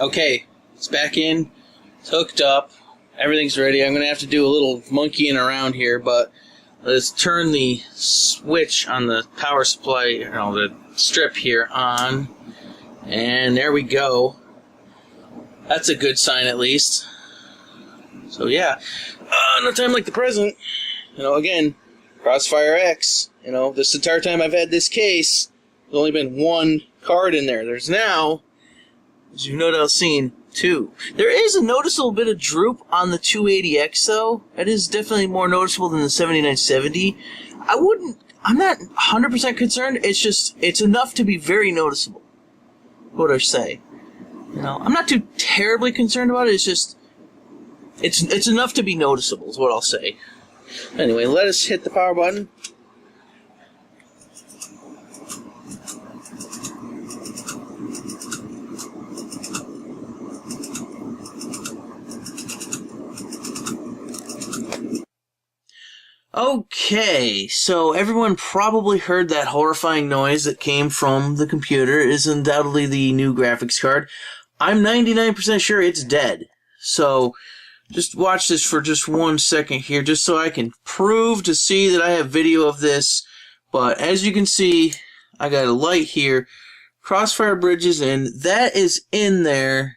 Okay, it's back in. It's hooked up. Everything's ready. I'm going to have to do a little monkeying around here, but let's turn the switch on the power supply, the strip here on. And there we go. That's a good sign at least. So yeah, no time like the present. Again, Crossfire X. This entire time I've had this case, there's only been one card in there. There's now, as you no doubt seen, two. There is a noticeable bit of droop on the 280X though. That is definitely more noticeable than the 7970. I'm not 100% concerned. It's enough to be very noticeable. What would I say? I'm not too terribly concerned about it. It's enough to be noticeable is what I'll say. Anyway, let us hit the power button. Okay, so everyone probably heard that horrifying noise that came from the computer. It is undoubtedly the new graphics card. I'm 99% sure it's dead. So just watch this for just 1 second here, just so I can prove to see that I have video of this. But as you can see, I got a light here. Crossfire bridges in. That is in there.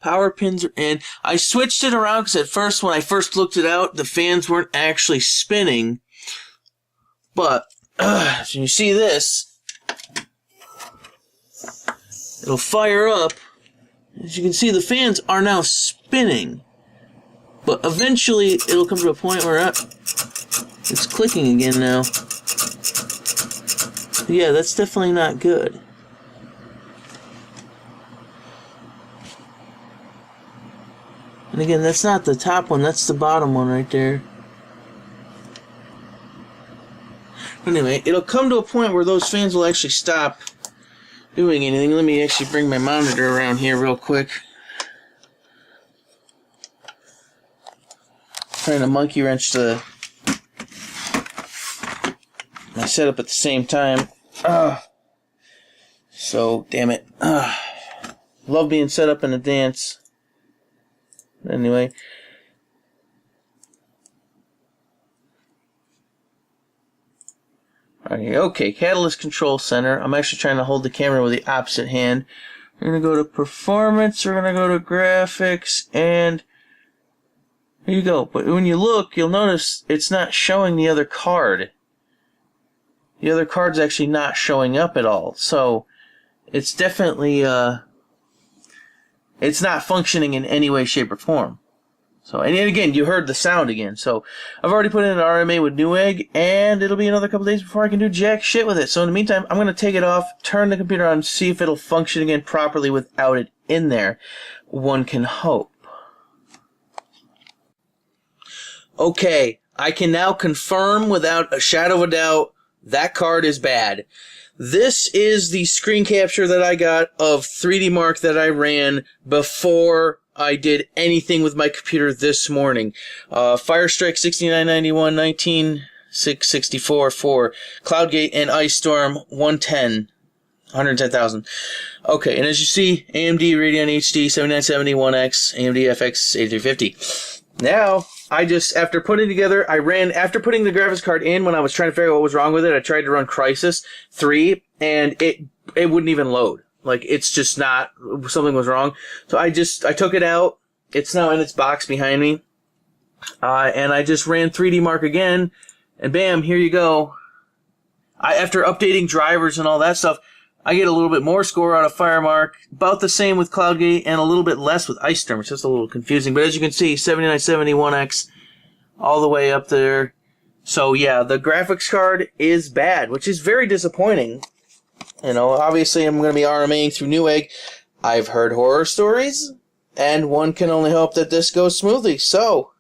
Power pins are in. I switched it around because at first, when I first looked it out, the fans weren't actually spinning. But, so you see this, it'll fire up. As you can see, the fans are now spinning. But eventually, it'll come to a point where it's clicking again now. Yeah, that's definitely not good. And again, that's not the top one, that's the bottom one right there. But anyway, it'll come to a point where those fans will actually stop doing anything. Let me actually bring my monitor around here real quick. Trying to monkey wrench my setup at the same time. So, damn it. Love being set up in a dance. Anyway. Okay, Catalyst Control Center. I'm actually trying to hold the camera with the opposite hand. We're going to go to Performance, we're going to go to Graphics, and here you go. But when you look, you'll notice it's not showing the other card. The other card's actually not showing up at all. So, it's definitely, it's not functioning in any way, shape, or form. So, and again, you heard the sound again. So, I've already put in an RMA with Newegg, and it'll be another couple days before I can do jack shit with it. So, in the meantime, I'm going to take it off, turn the computer on, see if it'll function again properly without it in there. One can hope. Okay, I can now confirm without a shadow of a doubt that card is bad. This is the screen capture that I got of 3D Mark that I ran before I did anything with my computer this morning. Firestrike 6991 19664 for Cloudgate and Ice Storm 110,000. Okay, and as you see, AMD Radeon HD 7970 1X, AMD FX 8350. Now, after putting the graphics card in, when I was trying to figure out what was wrong with it, I tried to run Crysis 3, and it wouldn't even load. Like, it's just not, something was wrong. So I took it out. It's now in its box behind me. And I just ran 3D Mark again, and bam, here you go. After updating drivers and all that stuff, I get a little bit more score out of FireMark, about the same with Cloudgate, and a little bit less with Ice Storm. It's just a little confusing. But as you can see, 7970 1X, all the way up there. So yeah, the graphics card is bad, which is very disappointing. Obviously I'm going to be RMAing through Newegg. I've heard horror stories, and one can only hope that this goes smoothly. So,